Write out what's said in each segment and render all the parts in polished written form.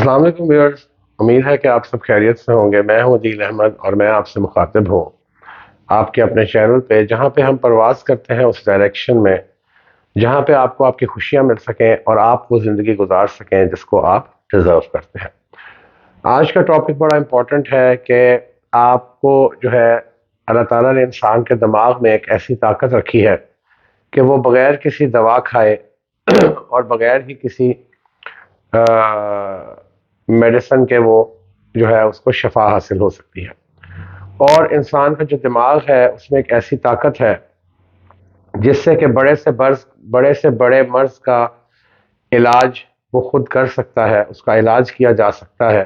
السلام علیکم ویورز، امید ہے کہ آپ سب خیریت سے ہوں گے۔ میں ہوں عدیل احمد اور میں آپ سے مخاطب ہوں آپ کے اپنے چینل پہ، جہاں پہ ہم پرواز کرتے ہیں اس ڈائریکشن میں جہاں پہ آپ کو آپ کی خوشیاں مل سکیں اور آپ وہ زندگی گزار سکیں جس کو آپ ڈیزرو کرتے ہیں۔ آج کا ٹاپک بڑا امپورٹنٹ ہے کہ آپ کو جو ہے اللہ تعالیٰ نے انسان کے دماغ میں ایک ایسی طاقت رکھی ہے کہ وہ بغیر کسی دوا کھائے اور بغیر ہی کسی میڈیسن کے وہ جو ہے اس کو شفا حاصل ہو سکتی ہے۔ اور انسان کا جو دماغ ہے اس میں ایک ایسی طاقت ہے جس سے کہ بڑے سے بڑے مرض کا علاج وہ خود کر سکتا ہے، اس کا علاج کیا جا سکتا ہے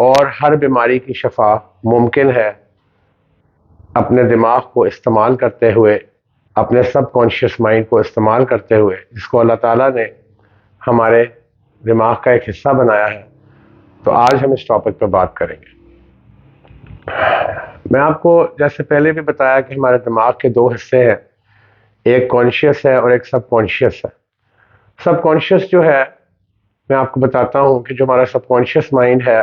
اور ہر بیماری کی شفا ممکن ہے اپنے دماغ کو استعمال کرتے ہوئے، اپنے سب کانشیس مائنڈ کو استعمال کرتے ہوئے، جس کو اللہ تعالیٰ نے ہمارے دماغ کا ایک حصہ بنایا ہے۔ تو آج ہم اس ٹاپک پہ بات کریں گے۔ میں آپ کو جیسے پہلے بھی بتایا کہ ہمارے دماغ کے دو حصے ہیں، ایک کانشیس ہے اور ایک سب کانشیس ہے۔ سب کانشیس جو ہے، میں آپ کو بتاتا ہوں کہ جو ہمارا سب کانشیس مائنڈ ہے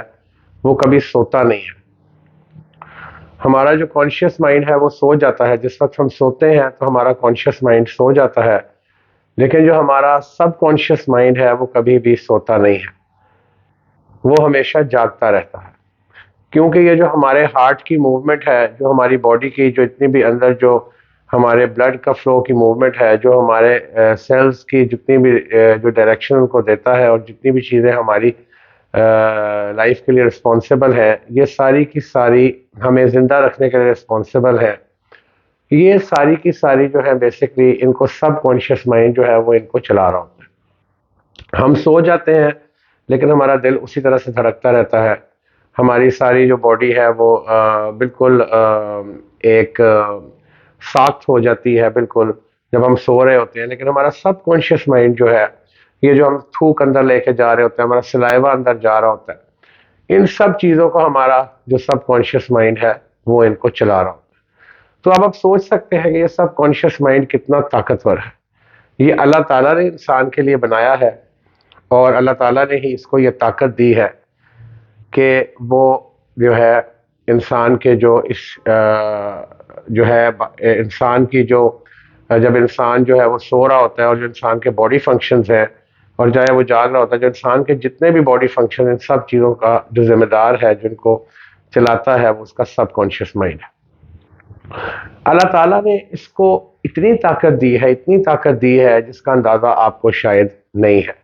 وہ کبھی سوتا نہیں ہے۔ ہمارا جو کانشیس مائنڈ ہے وہ سو جاتا ہے، جس وقت ہم سوتے ہیں تو ہمارا کانشیس مائنڈ سو جاتا ہے، لیکن جو ہمارا سب کانشیس مائنڈ ہے وہ کبھی بھی سوتا نہیں ہے، وہ ہمیشہ جاگتا رہتا ہے۔ کیونکہ یہ جو ہمارے ہارٹ کی موومنٹ ہے، جو ہماری باڈی کی جو اتنی بھی اندر جو ہمارے بلڈ کا فلو کی موومنٹ ہے، جو ہمارے سیلز کی جتنی بھی جو ڈائریکشن ان کو دیتا ہے اور جتنی بھی چیزیں ہماری لائف کے لیے رسپانسیبل ہیں، یہ ساری کی ساری ہمیں زندہ رکھنے کے لیے رسپانسیبل ہے۔ یہ ساری کی ساری جو ہے بیسکلی ان کو سب کانشیس مائنڈ جو ہے وہ ان کو چلا رہا ہوتا ہے۔ ہم سو جاتے ہیں لیکن ہمارا دل اسی طرح سے دھڑکتا رہتا ہے، ہماری ساری جو باڈی ہے وہ بالکل ایک ساخت ہو جاتی ہے بالکل جب ہم سو رہے ہوتے ہیں، لیکن ہمارا سب کانشیس مائنڈ جو ہے، یہ جو ہم تھوک اندر لے کے جا رہے ہوتے ہیں، ہمارا سلائیوا اندر جا رہا ہوتا ہے، ان سب چیزوں کو ہمارا جو سب کانشیس مائنڈ ہے وہ ان کو چلا رہا ہوتا ہے۔ تو اب آپ سوچ سکتے ہیں کہ یہ سب کانشیس مائنڈ کتنا طاقتور ہے۔ یہ اللہ تعالیٰ نے انسان کے لیے بنایا ہے اور اللہ تعالیٰ نے ہی اس کو یہ طاقت دی ہے کہ وہ جو ہے انسان کے جو ہے انسان کی جو جب انسان جو ہے وہ سو رہا ہوتا ہے اور جو انسان کے باڈی فنکشنز ہیں اور چاہے وہ جاگ رہا ہوتا ہے، جو انسان کے جتنے بھی باڈی فنکشن، ان سب چیزوں کا جو ذمہ دار ہے، جن کو چلاتا ہے، وہ اس کا سب کانشیس مائنڈ ہے۔ اللہ تعالیٰ نے اس کو اتنی طاقت دی ہے، اتنی طاقت دی ہے جس کا اندازہ آپ کو شاید نہیں ہے۔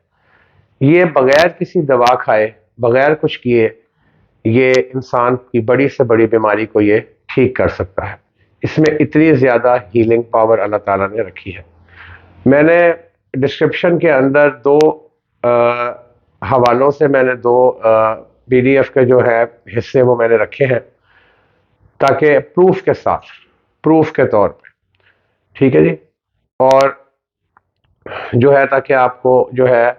یہ بغیر کسی دوا کھائے، بغیر کچھ کیے، یہ انسان کی بڑی سے بڑی بیماری کو یہ ٹھیک کر سکتا ہے۔ اس میں اتنی زیادہ ہیلنگ پاور اللہ تعالیٰ نے رکھی ہے۔ میں نے ڈسکرپشن کے اندر دو حوالوں سے میں نے دو پی ڈی ایف کے جو ہے حصے وہ میں نے رکھے ہیں، تاکہ پروف کے ساتھ، پروف کے طور پہ، ٹھیک ہے جی، اور جو ہے تاکہ آپ کو جو ہے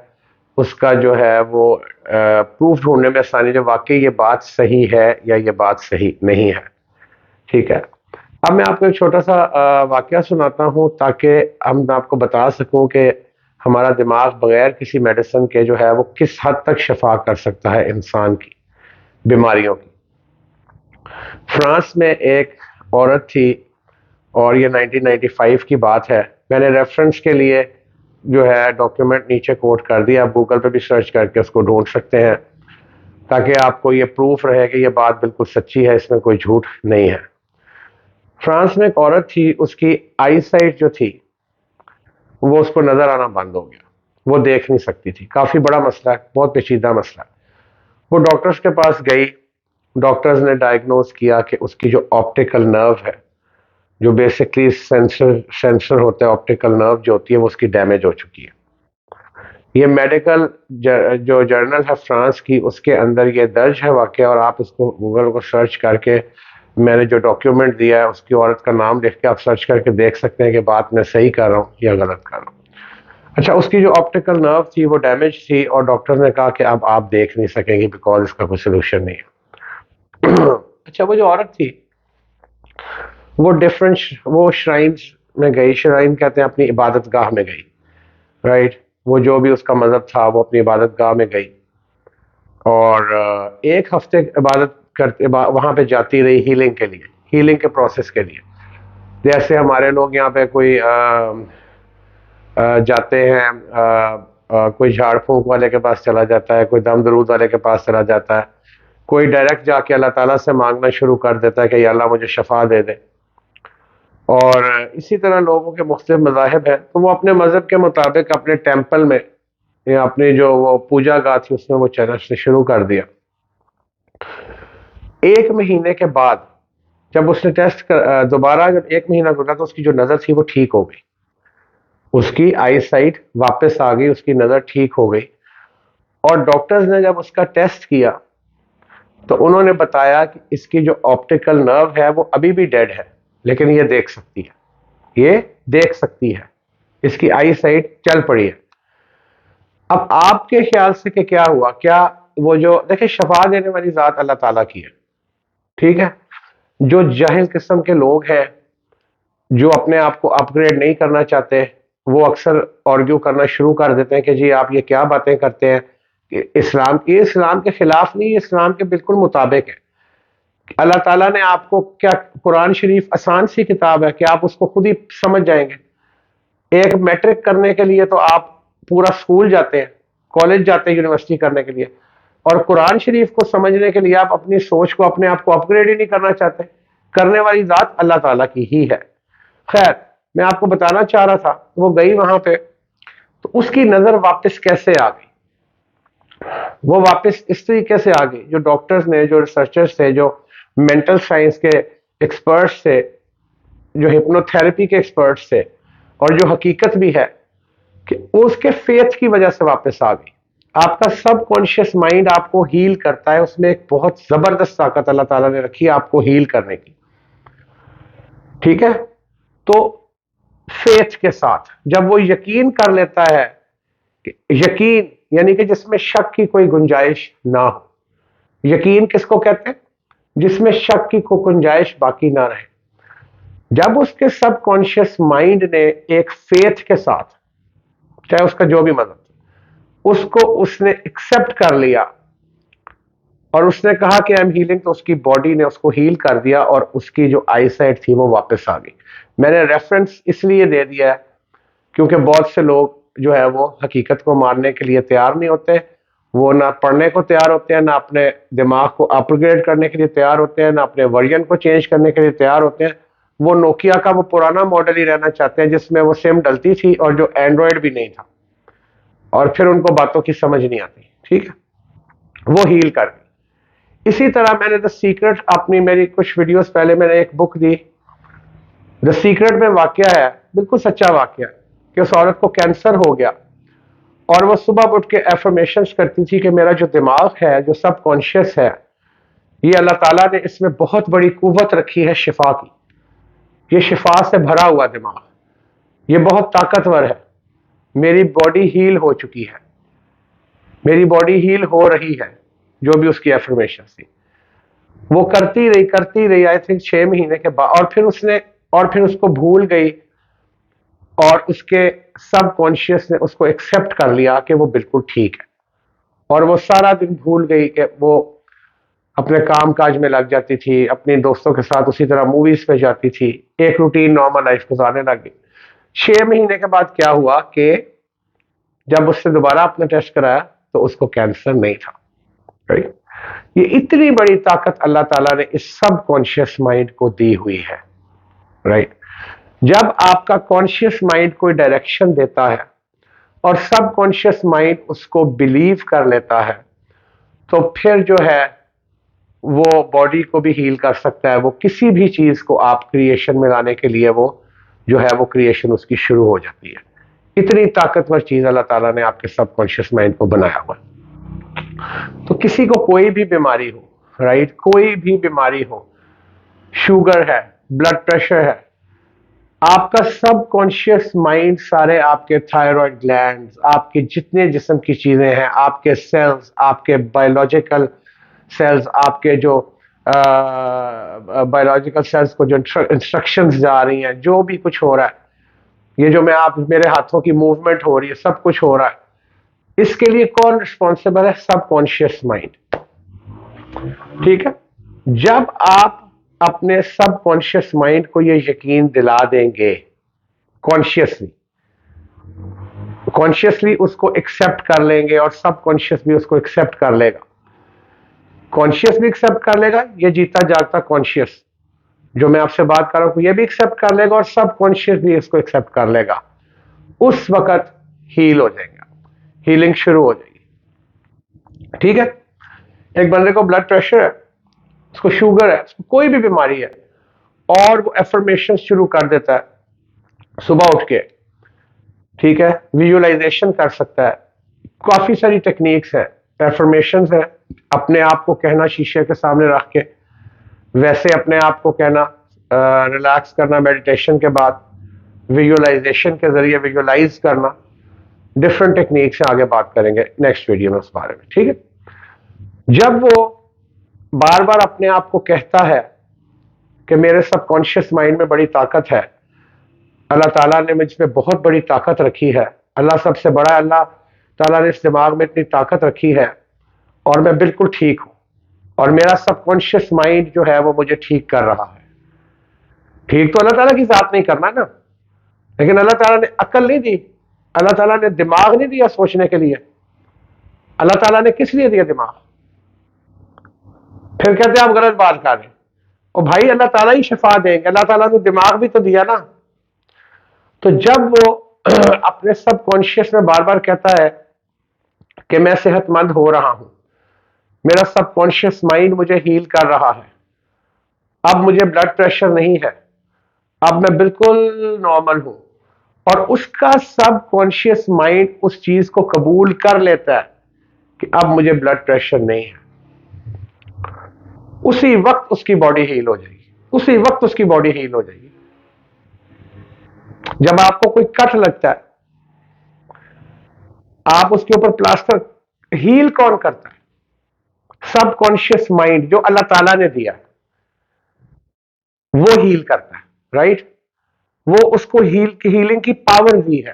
اس کا جو ہے وہ پروف ڈھونڈنے میں آسانی، جو واقعی یہ بات صحیح ہے یا یہ بات صحیح نہیں ہے، ٹھیک ہے۔ اب میں آپ کو ایک چھوٹا سا واقعہ سناتا ہوں تاکہ میں آپ کو بتا سکوں کہ ہمارا دماغ بغیر کسی میڈیسن کے جو ہے وہ کس حد تک شفا کر سکتا ہے انسان کی بیماریوں کی۔ فرانس میں ایک عورت تھی اور یہ 1995 کی بات ہے۔ میں نے ریفرنس کے لیے جو ہے ڈاکیومنٹ نیچے کوٹ کر دیا، آپ گوگل پہ بھی سرچ کر کے اس کو ڈھونڈ سکتے ہیں تاکہ آپ کو یہ پروف رہے کہ یہ بات بالکل سچی ہے، اس میں کوئی جھوٹ نہیں ہے۔ فرانس میں ایک عورت تھی، اس کی آئی سائٹ جو تھی وہ اس کو نظر آنا بند ہو گیا، وہ دیکھ نہیں سکتی تھی۔ کافی بڑا مسئلہ ہے، بہت پیچیدہ مسئلہ ہے۔ وہ ڈاکٹرز کے پاس گئی، ڈاکٹرز نے ڈائگنوز کیا کہ اس کی جو آپٹیکل نرو ہے، جو بیسکلی سینسر ہوتا ہے، آپٹیکل نرو جو ہوتی ہے وہ اس کی ڈیمیج ہو چکی ہے۔ یہ میڈیکل جو جرنل ہے فرانس کی، اس کے اندر یہ درج ہے واقعہ، اور آپ اس کو گوگل کو سرچ کر کے، میں نے جو ڈاکیومنٹ دیا ہے اس کی عورت کا نام لکھ کے آپ سرچ کر کے دیکھ سکتے ہیں کہ بات میں صحیح کر رہا ہوں یا غلط کر رہا ہوں۔ اچھا، اس کی جو آپٹیکل نرو تھی وہ ڈیمیج تھی اور ڈاکٹر نے کہا کہ اب آپ دیکھ نہیں سکیں گے بیکاز اس کا کوئی سولوشن نہیں ہے۔ اچھا، وہ جو عورت تھی وہ شرائنز میں گئی، شرائن کہتے ہیں اپنی عبادت گاہ میں گئی، رائٹ، وہ جو بھی اس کا مذہب تھا وہ اپنی عبادت گاہ میں گئی، اور ایک ہفتے عبادت کرتے وہاں پہ جاتی رہی ہیلنگ کے لیے، ہیلنگ کے پروسیس کے لیے. جیسے ہمارے لوگ یہاں پہ کوئی جاتے ہیں، کوئی جھاڑ پھونک والے کے پاس چلا جاتا ہے، کوئی دم درود والے کے پاس چلا جاتا ہے، کوئی ڈائریکٹ جا کے اللہ تعالیٰ سے مانگنا شروع کر دیتا ہے کہ یا اللہ مجھے شفا دے دے. اور اسی طرح لوگوں کے مختلف مذاہب ہیں، تو وہ اپنے مذہب کے مطابق اپنے ٹیمپل میں یا اپنی جو وہ پوجا گاہ تھی اس میں وہ چلنا شروع کر دیا. ایک مہینے کے بعد جب اس نے ٹیسٹ دوبارہ جب ایک مہینہ گزرا تو اس کی جو نظر تھی وہ ٹھیک ہو گئی، اس کی آئی سائٹ واپس آ گئی، اس کی نظر ٹھیک ہو گئی. اور ڈاکٹرز نے جب اس کا ٹیسٹ کیا تو انہوں نے بتایا کہ اس کی جو آپٹیکل نرو ہے وہ ابھی بھی ڈیڈ ہے، لیکن یہ دیکھ سکتی ہے، یہ دیکھ سکتی ہے، اس کی آئی سائٹ چل پڑی ہے. اب آپ کے خیال سے کہ کیا ہوا؟ کیا وہ جو دیکھیں شفا دینے والی ذات اللہ تعالیٰ کی ہے، ٹھیک ہے؟ جو جاہل قسم کے لوگ ہیں جو اپنے آپ کو اپ گریڈ نہیں کرنا چاہتے، وہ اکثر آرگیو کرنا شروع کر دیتے ہیں کہ جی آپ یہ کیا باتیں کرتے ہیں کہ اسلام کے خلاف نہیں، اسلام کے بالکل مطابق ہے. اللہ تعالیٰ نے آپ کو کیا، قرآن شریف آسان سی کتاب ہے کہ آپ اس کو خود ہی سمجھ جائیں گے. ایک میٹرک کرنے کے لیے تو آپ پورا اسکول جاتے ہیں، کالج جاتے ہیں یونیورسٹی کرنے کے لیے، اور قرآن شریف کو سمجھنے کے لیے آپ اپنی سوچ کو اپنے آپ کو اپ گریڈ ہی نہیں کرنا چاہتے. کرنے والی ذات اللہ تعالیٰ کی ہی ہے. خیر، میں آپ کو بتانا چاہ رہا تھا، وہ گئی وہاں پہ تو اس کی نظر واپس کیسے آ گئی؟ وہ واپس اس طریقے سے آ گئی، جو ڈاکٹرز نے، جو ریسرچرز تھے، جو مینٹل سائنس کے ایکسپرٹس تھے، جو ہپنو تھراپی کے ایکسپرٹس تھے، اور جو حقیقت بھی ہے کہ اس کے فیتھ کی وجہ سے واپس آ گئی. آپ کا سب کانشیس مائنڈ آپ کو ہیل کرتا ہے، اس میں ایک بہت زبردست طاقت اللہ تعالیٰ نے رکھی ہے آپ کو ہیل کرنے کی، ٹھیک ہے؟ تو فیتھ کے ساتھ جب وہ یقین کر لیتا ہے، کہ یقین یعنی کہ جس میں شک کی کوئی گنجائش نہ ہو. یقین کس کو کہتے ہیں؟ جس میں شک کی کوئی گنجائش باقی نہ رہے. جب اس کے سب کانشیس مائنڈ نے ایک فیتھ کے ساتھ، چاہے اس کا جو بھی مطلب، اس کو اس نے ایکسپٹ کر لیا اور اس نے کہا کہ ایم ہیلنگ، تو اس کی باڈی نے اس کو ہیل کر دیا اور اس کی جو آئی سائٹ تھی وہ واپس آ گئی. میں نے ریفرنس اس لیے دے دیا ہے کیونکہ بہت سے لوگ جو ہے وہ حقیقت کو ماننے کے لیے تیار نہیں ہوتے، وہ نہ پڑھنے کو تیار ہوتے ہیں، نہ اپنے دماغ کو اپ گریڈ کرنے کے لیے تیار ہوتے ہیں، نہ اپنے ورژن کو چینج کرنے کے لیے تیار ہوتے ہیں. وہ نوکیا کا وہ پرانا ماڈل ہی رہنا چاہتے ہیں جس میں وہ سم ڈلتی تھی اور جو اینڈرائڈ بھی نہیں تھا، اور پھر ان کو باتوں کی سمجھ نہیں آتی، ٹھیک ہے؟ وہ ہیل کر دی. اسی طرح میں نے دا سیکرٹ، اپنی میری کچھ ویڈیوز پہلے میں نے ایک بک دی، دا سیکرٹ میں واقعہ ہے، بالکل سچا واقعہ، کہ اس عورت کو کینسر ہو گیا اور وہ صبح اٹھ کے ایفرمیشنز کرتی تھی کہ میرا جو دماغ ہے، جو سب کانشیس ہے، یہ اللہ تعالیٰ نے اس میں بہت بڑی قوت رکھی ہے شفا کی. یہ شفا سے بھرا ہوا دماغ، یہ بہت طاقتور ہے. میری باڈی ہیل ہو چکی ہے، میری باڈی ہیل ہو رہی ہے. جو بھی اس کی ایفرمیشن تھی وہ کرتی رہی آئی تھنک 6 مہینے کے بعد، اور پھر اس کو بھول گئی، اور اس کے سب کانشیس نے اس کو ایکسپٹ کر لیا کہ وہ بالکل ٹھیک ہے. اور وہ سارا دن بھول گئی کہ وہ اپنے کام کاج میں لگ جاتی تھی، اپنے دوستوں کے ساتھ اسی طرح موویز پہ جاتی تھی، ایک روٹین نارمل لائف گزارنے لگ گئی. 6 مہینے کے بعد کیا ہوا کہ جب اس سے دوبارہ اپنا ٹیسٹ کرایا تو اس کو کینسر نہیں تھا. Right؟ یہ اتنی بڑی طاقت اللہ تعالیٰ نے اس سب کانشیس مائنڈ کو دی ہوئی ہے. رائٹ؟ جب آپ کا کانشیس مائنڈ کوئی ڈائریکشن دیتا ہے اور سب کانشیس مائنڈ اس کو بلیو کر لیتا ہے، تو پھر جو ہے وہ باڈی کو بھی ہیل کر سکتا ہے. وہ کسی بھی چیز کو آپ کریشن میں لانے کے لیے وہ جو ہے وہ کریشن اس کی شروع ہو جاتی ہے. اتنی طاقتور چیز اللہ تعالیٰ نے آپ کے سب کانشیس مائنڈ کو بنایا ہوا. تو کسی کو کوئی بھی بیماری ہو، رائٹ، کوئی بھی بیماری ہو، شوگر ہے، بلڈ پریشر ہے، آپ کا سب کانشیس مائنڈ، سارے آپ کے تھائرائڈ گلینڈز، آپ کے جتنے جسم کی چیزیں ہیں، آپ کے سیلز، آپ کے بایولوجیکل سیلز، آپ کے جو بایولوجیکل سیلز کو جو انسٹرکشنز جا رہی ہیں، جو بھی کچھ ہو رہا ہے، یہ جو میرے ہاتھوں کی موومنٹ ہو رہی ہے، سب کچھ ہو رہا ہے، اس کے لیے کون رسپانسبل ہے؟ سب کانشیس مائنڈ. ٹھیک ہے. جب آپ اپنے سب کانشیس مائنڈ کو یہ یقین دلا دیں گے کانشیسلی اس کو ایکسپٹ کر لیں گے اور سب کانشیس بھی اس کو ایکسپٹ کر لے گا. کانشیس بھی ایکسپٹ کر لے گا, یہ جیتا جاگتا کانشیس جو میں آپ سے بات کر رہا ہوں یہ بھی ایکسپٹ کر لے گا اور سب کانشیس بھی اس کو ایکسپٹ کر لے گا. اس وقت ہیل ہو جائے گا, ہیلنگ شروع ہو جائے گی. ٹھیک ہے. ایک بندے کو بلڈ پریشر ہے, اس کو شوگر ہے, اس کو کوئی بھی بیماری ہے, اور وہ ایفرمیشن شروع کر دیتا ہے صبح اٹھ کے. ٹھیک ہے. ویژولائزیشن کر سکتا ہے, کافی ساری ٹیکنیکس ہیں, ایفرمیشنز ہیں, اپنے آپ کو کہنا شیشے کے سامنے رکھ کے, ویسے اپنے آپ کو کہنا, ریلیکس کرنا میڈیٹیشن کے بعد, ویژولائزیشن کے ذریعے ویژولائز کرنا, ڈفرنٹ ٹیکنیک سے آگے بات کریں گے نیکسٹ ویڈیو میں اس بارے میں. ٹھیک ہے. جب وہ بار بار اپنے آپ کو کہتا ہے کہ میرے سب کانشیس مائنڈ میں بڑی طاقت ہے, اللہ تعالیٰ نے مجھ میں بہت بڑی طاقت رکھی ہے, اللہ سب سے بڑا ہے, اللہ تعالیٰ نے اس دماغ میں اتنی طاقت رکھی ہے اور میں بالکل ٹھیک ہوں, اور میرا سب کانشیس مائنڈ جو ہے وہ مجھے ٹھیک کر رہا ہے. ٹھیک تو اللہ تعالیٰ کی ذات نہیں کرنا نا, لیکن اللہ تعالیٰ نے عقل نہیں دی, اللہ تعالیٰ نے دماغ نہیں دیا سوچنے کے لیے. اللہ تعالیٰ نے کس لیے دیا دماغ؟ پھر کہتے ہیں آپ غلط بات کر رہے ہیں. اور بھائی اللہ تعالیٰ ہی شفا دیں گے, اللہ تعالیٰ نے دماغ بھی تو دیا نا. تو جب وہ اپنے سب کانشیس میں بار بار کہتا ہے کہ میں صحت مند ہو رہا ہوں, میرا سب کانشیس مائنڈ مجھے ہیل کر رہا ہے, اب مجھے بلڈ پریشر نہیں ہے, اب میں بالکل نارمل ہوں, اور اس کا سب کانشیس مائنڈ اس چیز کو قبول کر لیتا ہے کہ اب مجھے بلڈ پریشر نہیں ہے, اسی وقت اس کی باڈی ہیل ہو جائے گی, اسی وقت اس کی باڈی ہیل ہو جائے گی. جب آپ کو کوئی کٹ لگتا ہے, آپ اس کے اوپر پلاسٹر, ہیل کون کرتا ہے؟ سب کانشیس مائنڈ جو اللہ تعالیٰ نے دیا وہ ہیل کرتا ہے. رائٹ. وہ اس کو ہیلنگ کی پاور دی ہے,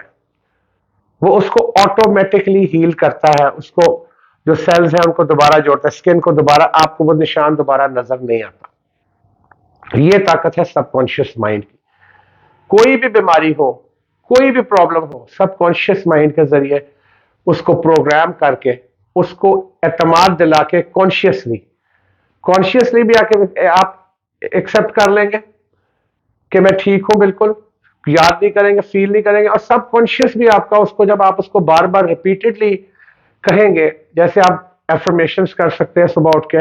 وہ اس کو آٹومیٹکلی ہیل کرتا ہے, اس کو جو سیلز ہیں ان کو دوبارہ جوڑتا ہے, اسکن کو دوبارہ, آپ کو وہ نشان دوبارہ نظر نہیں آتا. یہ طاقت ہے سب کانشیس مائنڈ کی. کوئی بھی بیماری ہو, کوئی بھی پرابلم ہو, سب کانشیس مائنڈ کے ذریعے اس کو پروگرام کر کے, اس کو اعتماد دلا کے کانشیسلی بھی آپ ایکسپٹ کر لیں گے کہ میں ٹھیک ہوں, بالکل یاد نہیں کریں گے, فیل نہیں کریں گے, اور سب کانشیس بھی آپ کا اس کو, جب آپ اس کو بار بار ریپیٹڈلی کہیں گے, جیسے آپ ایفرمیشنز کر سکتے ہیں صبح اٹھ کے.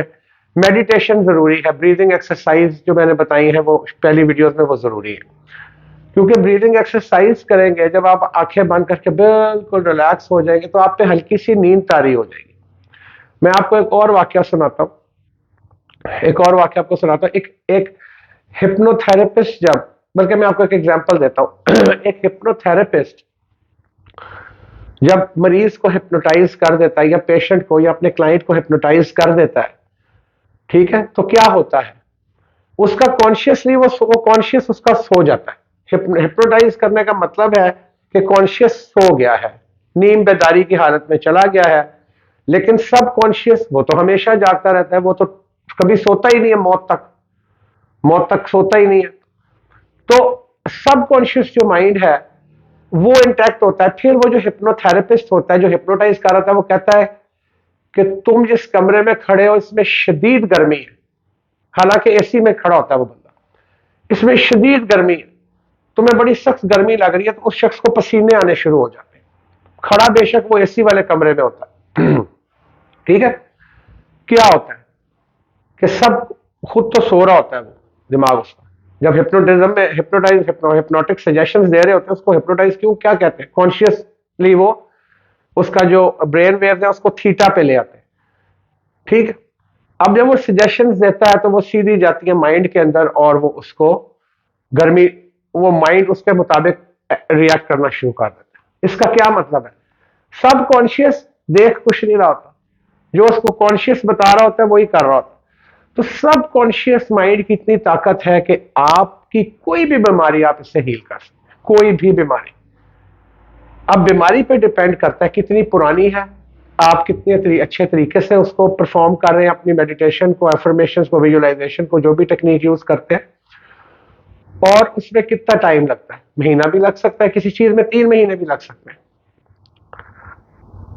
میڈیٹیشن ضروری ہے, بریدنگ ایکسرسائز جو میں نے بتائی ہیں وہ پہلی ویڈیوز میں وہ ضروری ہے, کیونکہ بریدنگ ایکسرسائز کریں گے جب آپ آنکھیں بند کر کے بالکل ریلیکس ہو جائیں گے تو آپ پہ ہلکی سی نیند طاری ہو جائے گی. میں آپ کو ایک اور واقعہ سناتا ہوں, ایک ہپنو تھراپسٹ, بلکہ میں آپ کو ایک ایگزامپل دیتا ہوں. ایک ہپنو تھراپسٹ جب مریض کو ہپنوٹائز کر دیتا ہے, یا پیشنٹ کو یا اپنے کلائنٹ کو ہپنوٹائز کر دیتا ہے, ٹھیک ہے, تو کیا ہوتا ہے, اس کا کانشیسلی وہ کانشیس اس کا سو جاتا ہے. ہپنوٹائز کرنے کا مطلب ہے کہ کانشیس سو گیا ہے, نیم بیداری کی حالت میں چلا گیا ہے, لیکن سب کانشیس وہ تو ہمیشہ جاگتا رہتا ہے, وہ تو کبھی سوتا ہی نہیں ہے, موت تک سوتا ہی نہیں ہے. تو سب کانشیس جو مائنڈ ہے وہ انٹیکٹ ہوتا ہے. پھر وہ جو ہپنو تھراپسٹ ہوتا ہے, جو ہپنوٹائز کر رہا تھا, وہ کہتا ہے کہ تم جس کمرے میں کھڑے ہو اس میں شدید گرمی ہے, حالانکہ اے سی میں کھڑا ہوتا ہے وہ بندہ, اس میں شدید گرمی ہے, تمہیں بڑی سخت گرمی لگ رہی ہے, تو اس شخص کو پسینے آنے شروع ہو جاتے ہیں, کھڑا بے شک وہ اے سی والے کمرے میں ہوتا ہے. ٹھیک ہے. کیا ہوتا ہے کہ سب خود تو سو رہا ہوتا ہے, وہ دماغ اس کا, جب ہپنوٹزم میں ہپنوٹک سجیشنز دے رہے ہوتے ہیں, اس کو ہپنوٹائز کیا کہتے ہیں, کانشیسلی وہ اس کا جو برین ویوز ہے اس کو تھیٹا پہ لے آتے ہیں. ٹھیک ہے. اب جب وہ سجیشنز دیتا ہے تو وہ سیدھی جاتی ہے مائنڈ کے اندر, اور وہ اس کو گرمی, وہ مائنڈ اس کے مطابق ریئیکٹ کرنا شروع کر دیتا ہے. اس کا کیا مطلب ہے, سب کانشیس دیکھ کچھ نہیں رہا ہوتا, جو اس کو کانشیس بتا رہا ہوتا ہے وہی کر رہا ہوتا ہے. تو سب کانشیس مائنڈ کی اتنی طاقت ہے کہ آپ کی کوئی بھی بیماری آپ اس سے ہیل کر سکتے ہیں, کوئی بھی بیماری. اب بیماری پہ ڈیپینڈ کرتا ہے کتنی پرانی ہے, آپ کتنے اچھے طریقے سے اس کو پرفارم کر رہے ہیں، اپنی میڈیٹیشن کو، افرمیشن کو، ویژولائزیشن کو، جو بھی ٹیکنیک یوز کرتے ہیں، اور اس میں کتنا ٹائم لگتا ہے. مہینہ بھی لگ سکتا ہے کسی چیز میں، 3 مہینے بھی لگ سکتے ہیں.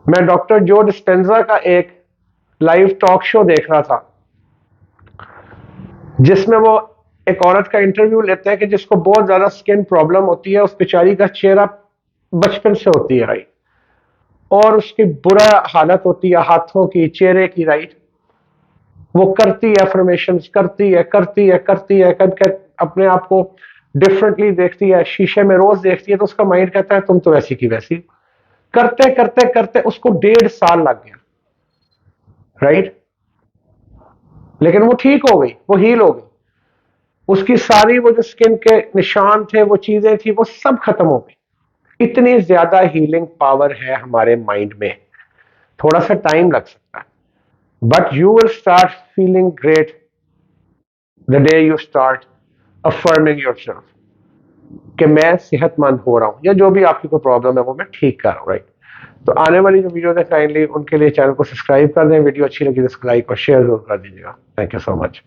میں ڈاکٹر جو ڈسپینزا کا ایک لائیو ٹاک شو دیکھ رہا تھا، جس میں وہ ایک عورت کا انٹرویو لیتے ہیں کہ جس کو بہت زیادہ سکن پرابلم ہوتی ہے. اس بیچاری کا چہرہ بچپن سے ہوتی ہے، رائٹ، اور اس کی برا حالت ہوتی ہے ہاتھوں کی، چہرے کی، رائٹ. وہ کرتی ہے افرمیشنز، کرتی ہے کرتی ہے کرتی ہے، اپنے آپ کو ڈفرنٹلی دیکھتی ہے، شیشے میں روز دیکھتی ہے، تو اس کا مائنڈ کہتا ہے تم تو ویسی کی ویسی. کرتے کرتے کرتے اس کو 1.5 سال لگ گیا، رائٹ. لیکن وہ ٹھیک ہو گئی، وہ ہیل ہو گئی. اس کی ساری وہ جو سکن کے نشان تھے، وہ چیزیں تھیں، وہ سب ختم ہو گئی. اتنی زیادہ ہیلنگ پاور ہے ہمارے مائنڈ میں. تھوڑا سا ٹائم لگ سکتا ہے، but you will start feeling great the day you start affirming your self کہ میں صحت مند ہو رہا ہوں، یا جو بھی آپ کی کوئی پرابلم ہے وہ میں ٹھیک کر رہا ہوں، رائٹ. تو آنے والی جو ویڈیوز ہیں کائنڈلی ان کے لیے چینل کو سبسکرائب کر دیں. ویڈیو اچھی لگی تو اس کو لائک اور شیئر ضرور کر دیجیے گا. Thank you so much.